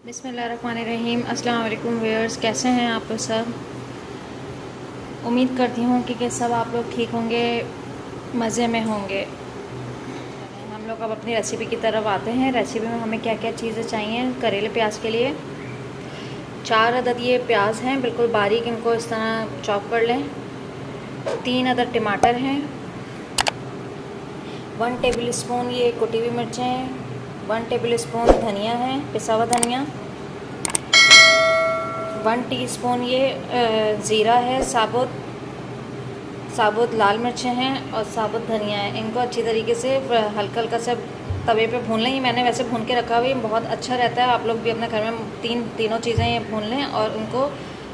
बिस्मिल्लाहिर्रहमानिर्रहीम। अस्सलाम वालेकुम व्यूअर्स, कैसे हैं आप लोग सब। उम्मीद करती हूँ कि सब आप लोग ठीक होंगे, मज़े में होंगे। हम लोग अब अपनी रेसिपी की तरफ आते हैं। रेसिपी में हमें क्या क्या चीज़ें चाहिए। करेले प्याज के लिए 4 अदद ये प्याज हैं, बिल्कुल बारीक इनको इस तरह चॉप कर लें। 3 अदद टमाटर हैं। 1 टेबल स्पून ये कुटी हुई मिर्चें हैं। 1 टेबल स्पून धनिया है, पिसा हुआ धनिया। 1 टीस्पून ये ज़ीरा है, साबुत लाल मिर्चें हैं और साबुत धनिया है। इनको अच्छी तरीके से हल्का हल्का सा तवे पे भून लें। ये मैंने वैसे भून के रखा हुआ है, बहुत अच्छा रहता है। आप लोग भी अपने घर में तीनों चीज़ें ये भून लें और उनको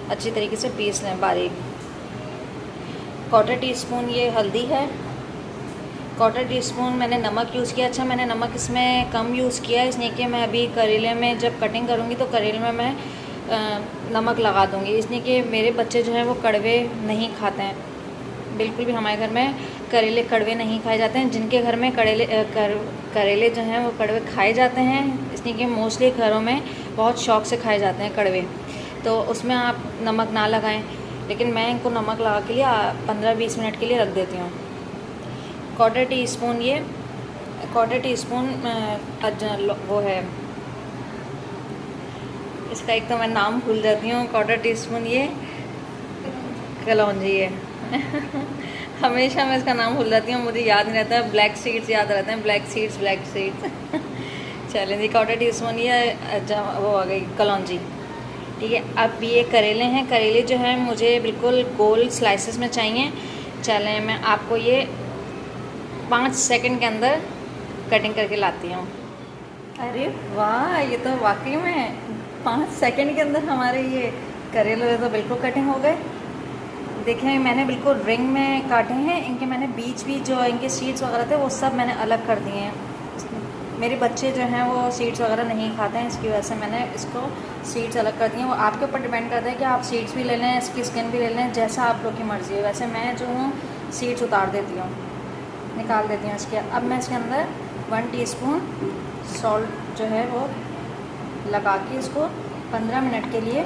अच्छी तरीके से पीस लें बारीक। 1/4 टीस्पून ये हल्दी है। 1/4 टीस्पून मैंने नमक यूज़ किया। अच्छा, मैंने नमक इसमें कम यूज़ किया इसलिए कि मैं अभी करेले में जब कटिंग करूँगी तो करेले में मैं नमक लगा दूँगी, इसलिए कि मेरे बच्चे जो हैं वो कड़वे नहीं खाते हैं बिल्कुल भी। हमारे घर में करेले कड़वे नहीं खाए जाते हैं। जिनके घर में करेले जो हैं वो कड़वे खाए जाते हैं, इसलिए कि मोस्टली घरों में बहुत शौक़ से खाए जाते हैं कड़वे, तो उसमें आप नमक ना लगाएं। लेकिन मैं इनको नमक लगा के लिए 15-20 मिनट के लिए रख देती हूँ। 1/4 टीस्पून ये 1/4 टीस्पून वो है, इसका एक तो मैं नाम भूल जाती हूँ। 1/4 टीस्पून ये कलौंजी है हमेशा मैं इसका नाम भूल जाती हूँ, मुझे याद नहीं रहता है। ब्लैक सीड्स याद रहते हैं, ब्लैक सीड्स चलें जी। 1/4 टीस्पून ये वो आ गई कलौंजी, ठीक है। अब ये करेले हैं। करेले जो है मुझे बिल्कुल गोल स्लाइसेस में चाहिए। चलें, मैं आपको ये 5 सेकंड के अंदर कटिंग करके लाती हूँ। अरे वाह, ये तो वाकई में 5 सेकंड के अंदर हमारे ये करेले तो बिल्कुल कटिंग हो गए। देखें, मैंने बिल्कुल रिंग में काटे हैं। इनके मैंने बीच जो इनके सीड्स वगैरह थे वो सब मैंने अलग कर दिए हैं। मेरे बच्चे जो हैं वो सीड्स वगैरह नहीं खाते हैं, इसकी वजह से मैंने इसको सीड्स अलग कर दिए हैं। वो आपके ऊपर डिपेंड करता है कि आप सीड्स भी ले लें, इसकी स्किन भी ले लें, जैसा आप लोग की मर्ज़ी है। वैसे मैं जो हूँ सीड्स उतार देती हूँ, निकाल देती हूँ इसके। अब मैं इसके अंदर 1 टीस्पून सॉल्ट जो है वो लगा के इसको 15 मिनट के लिए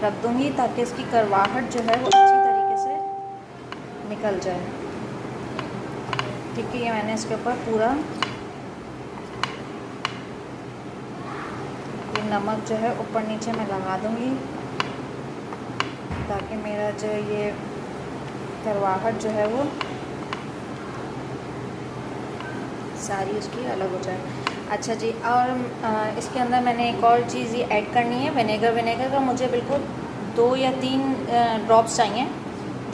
रख दूँगी, ताकि इसकी करवाहट जो है वो अच्छी तरीके से निकल जाए। ठीक है, ये मैंने इसके ऊपर पूरा ये नमक जो है ऊपर नीचे मैं लगा दूँगी, ताकि मेरा जो ये करवाहट जो है वो सारी उसकी अलग हो जाए। अच्छा जी, और इसके अंदर मैंने एक और चीज़ ये ऐड करनी है, विनेगर का मुझे बिल्कुल 2 या 3 ड्रॉप्स चाहिए,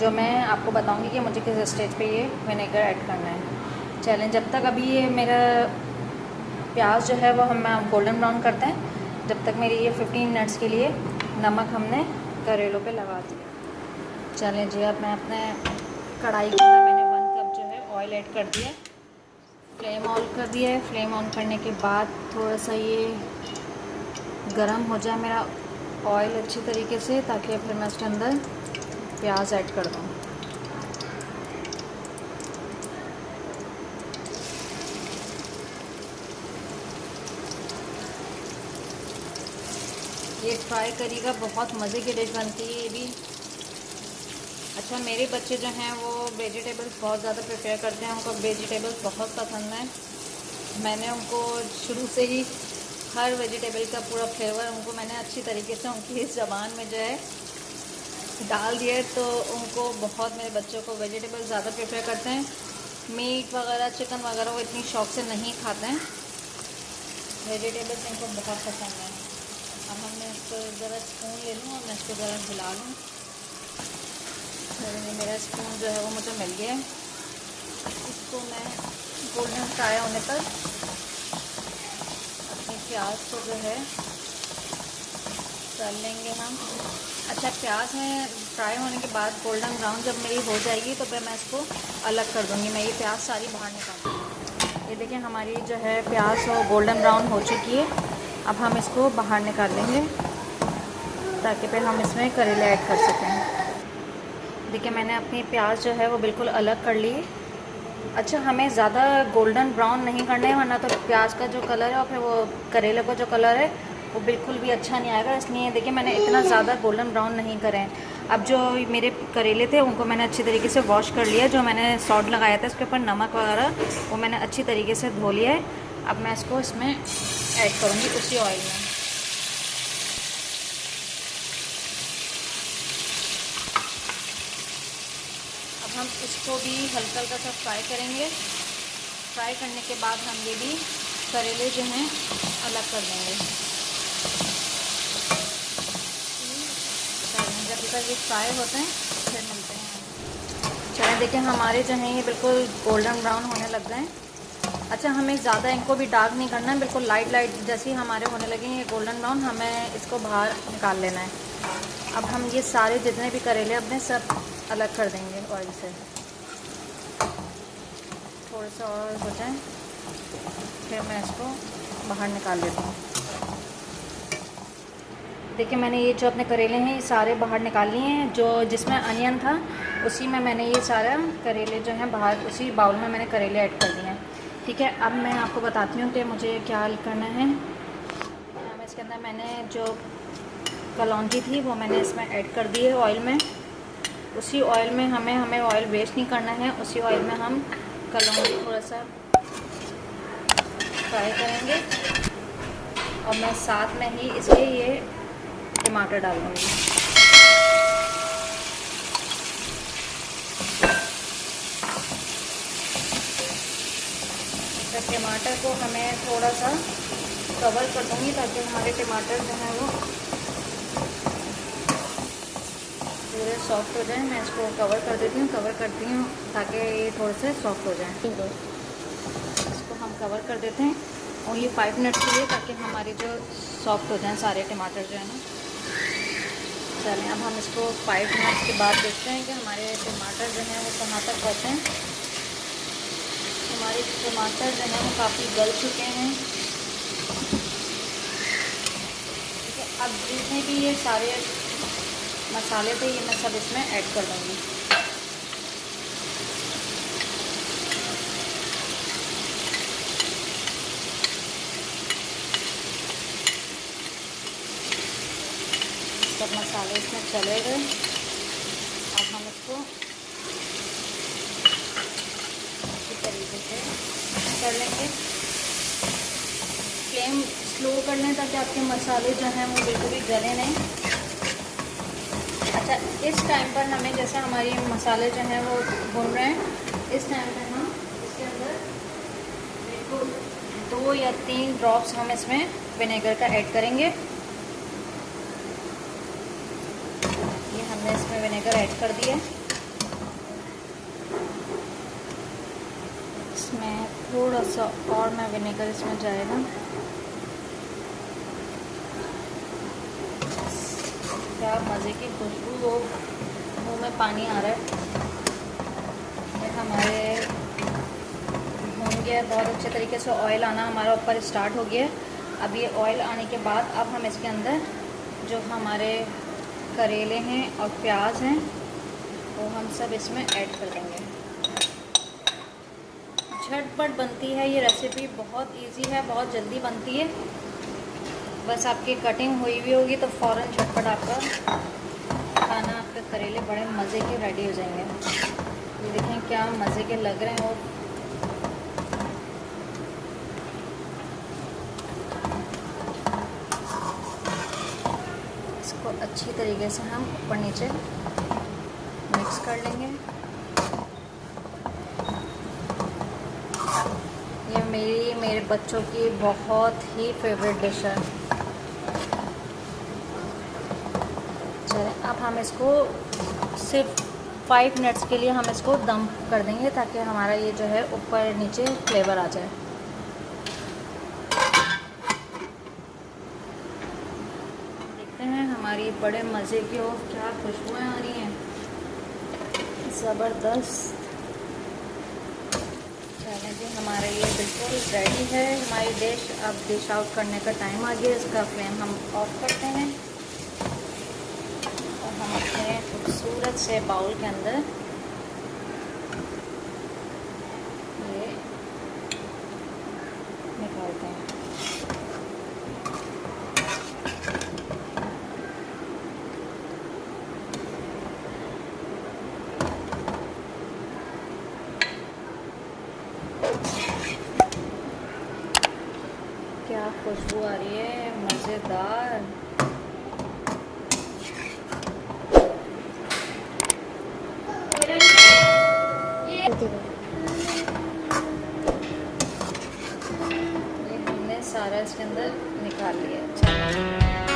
जो मैं आपको बताऊंगी कि मुझे किस स्टेज पे ये विनेगर ऐड करना है। चलें, जब तक अभी ये मेरा प्याज जो है वो हम गोल्डन ब्राउन करते हैं, जब तक मेरी ये 15 मिनट्स के लिए नमक हमने करेलों पे लगा दिया। चलें जी, अब मैं अपने कढ़ाई के अंदर मैंने 1 कप जो है ऑयल ऐड कर दिया। फ्लेम ऑन कर दिया है। फ्लेम ऑन करने के बाद थोड़ा सा ये गरम हो जाए मेरा ऑयल अच्छी तरीके से, ताकि फिर मैं इसके अंदर प्याज ऐड कर दूँ। ये ट्राई करिएगा, बहुत मज़े की डिश बनती है ये भी। अच्छा, मेरे बच्चे जो हैं वो वेजिटेबल्स बहुत ज़्यादा प्रेफर करते हैं, उनको वेजिटेबल्स बहुत पसंद है। मैंने उनको शुरू से ही हर वेजिटेबल का पूरा फ्लेवर उनको मैंने अच्छी तरीके से उनकी ज़बान में जो है डाल दिया है, तो उनको बहुत, मेरे बच्चों को वेजिटेबल्स ज़्यादा प्रेफर करते हैं। मीट वगैरह, चिकन वगैरह वो इतनी शौक़ से नहीं खाते हैं, वेजिटेबल्स इनको बहुत पसंद है। अब मैं इसको ज़रा स्पून ले लूँ और मैं इसको ज़रा हिला लूँ। मेरा स्पून जो है वो मुझे मिल गया है। इसको मैं गोल्डन फ्राई होने पर अपने प्याज को जो है तल लेंगे हम। अच्छा, प्याज में फ्राई होने के बाद गोल्डन ब्राउन जब मेरी हो जाएगी तो फिर मैं इसको अलग कर दूँगी। मैं ये प्याज सारी बाहर निकालूँगी। ये देखिए, हमारी जो है प्याज और गोल्डन ब्राउन हो चुकी है। अब हम इसको बाहर निकाल लेंगे, ताकि फिर हम इसमें करेले ऐड कर सकें। देखिए, मैंने अपनी प्याज जो है वो बिल्कुल अलग कर ली। अच्छा, हमें ज़्यादा गोल्डन ब्राउन नहीं करना है, वरना तो प्याज का जो कलर है और फिर वो करेले का जो कलर है वो बिल्कुल भी अच्छा नहीं आएगा। इसलिए देखिए मैंने इतना ज़्यादा गोल्डन ब्राउन नहीं करे हैं। अब जो मेरे करेले थे उनको मैंने अच्छी तरीके से वॉश कर लिया। जो मैंने सॉल्ट लगाया था उसके ऊपर नमक वगैरह वो मैंने अच्छी तरीके से धो लिया है। अब मैं इसको इसमें ऐड करूँगी उसी ऑयल में। अब हम इसको भी हल्का हल्का सा फ्राई करेंगे। फ्राई करने के बाद हम ये भी करेले जो हैं अलग कर देंगे। जब तक ये फ्राई होते हैं फिर मिलते हैं। चलिए देखिए हमारे जो हैं ये बिल्कुल गोल्डन ब्राउन होने लग गए हैं। अच्छा, हमें ज़्यादा इनको भी डार्क नहीं करना है, बिल्कुल लाइट लाइट जैसे ही हमारे होने लगे ये गोल्डन ब्राउन, हमें इसको बाहर निकाल लेना है। अब हम ये सारे जितने भी करेले अपने सब अलग कर देंगे ऑयल से। थोड़ा सा और हो जाए फिर मैं इसको बाहर निकाल लेती हूँ। देखिए मैंने ये जो अपने करेले हैं ये सारे बाहर निकाल लिए हैं। जो जिसमें अनियन था उसी में मैंने ये सारा करेले जो हैं बाहर उसी बाउल में मैंने करेले ऐड कर दिए हैं। ठीक है, अब मैं आपको बताती हूँ कि मुझे क्या करना है। मैं इसके अंदर मैंने जो कलौंजी थी वो मैंने इसमें ऐड कर दी है ऑयल में। उसी ऑयल में हमें ऑयल वेस्ट नहीं करना है। उसी ऑयल में हम कलौंजी थोड़ा सा फ्राई करेंगे और मैं साथ में ही इसके ये टमाटर डाल दूँगी। तो टमाटर को हमें थोड़ा सा कवर कर दूँगी ताकि हमारे टमाटर जो हैं वो पूरे सॉफ्ट हो जाए। मैं इसको कवर कर देती हूँ, कवर करती हूँ ताकि ये थोड़े से सॉफ्ट हो जाए। इसको हम कवर कर देते हैं ओनली 5 मिनट के लिए ताकि हमारे जो सॉफ्ट हो जाएं सारे टमाटर जो है ना। चलें अब हम इसको 5 मिनट्स के बाद देखते हैं कि हमारे टमाटर जो हैं वो कहाँ तक पहुँचे हैं। हमारे टमाटर जो हैं वो काफ़ी गल चुके हैं। ठीक है, अब जितने भी ये सारे मसाले थे ये मैं सब इसमें ऐड कर दूँगी। सब मसाले इसमें चले गए। अब हम इसको इसी तरीके से कर लेंगे। फ्लेम स्लो कर लें ताकि आपके मसाले जो हैं वो बिल्कुल भी गले नहीं। अच्छा, इस टाइम पर हमें जैसे हमारी मसाले जो हैं वो भून रहे हैं, इस टाइम पर हम इसके अंदर बिल्कुल 2 या 3 ड्रॉप्स हम इसमें विनेगर का ऐड करेंगे। हमने इसमें विनेगर ऐड कर दिया। इसमें थोड़ा सा और मैं विनेगर इसमें जाएगा। क्या मज़े की खुशबू, वो मुँह में पानी आ रहा है। ये हमारे भून गया बहुत अच्छे तरीके से, ऑयल आना हमारा ऊपर स्टार्ट हो गया। अब ये ऑयल आने के बाद अब हम इसके अंदर जो हमारे करेले हैं और प्याज हैं वो हम सब इसमें ऐड कर देंगे। झटपट बनती है ये रेसिपी, बहुत इजी है, बहुत जल्दी बनती है। बस आपकी कटिंग हुई हुई होगी तो फ़ौरन झटपट आपका खाना, आपके करेले बड़े मज़े के रेडी हो जाएंगे। ये देखें क्या मज़े के लग रहे हैं। और अच्छी तरीके से हम ऊपर नीचे मिक्स कर लेंगे। ये मेरे बच्चों की बहुत ही फेवरेट डिश है। चलें अब हम इसको सिर्फ 5 मिनट्स के लिए हम इसको दम कर देंगे ताकि हमारा ये जो है ऊपर नीचे फ्लेवर आ जाए। हमारी बड़े मज़े की और क्या खुशबुएं आ रही हैं, ज़बरदस्त। चलें जी, हमारा ये बिल्कुल रेडी है हमारी डिश। अब डिश आउट करने का टाइम आ गया। इसका फ्लेम हम ऑफ करते हैं और हम अपने खूबसूरत से बाउल के अंदर ये निकालते हैं। क्या खुशबू आ रही है, मज़ेदार। ये हमने सारा इसके अंदर निकाल लिया। चलो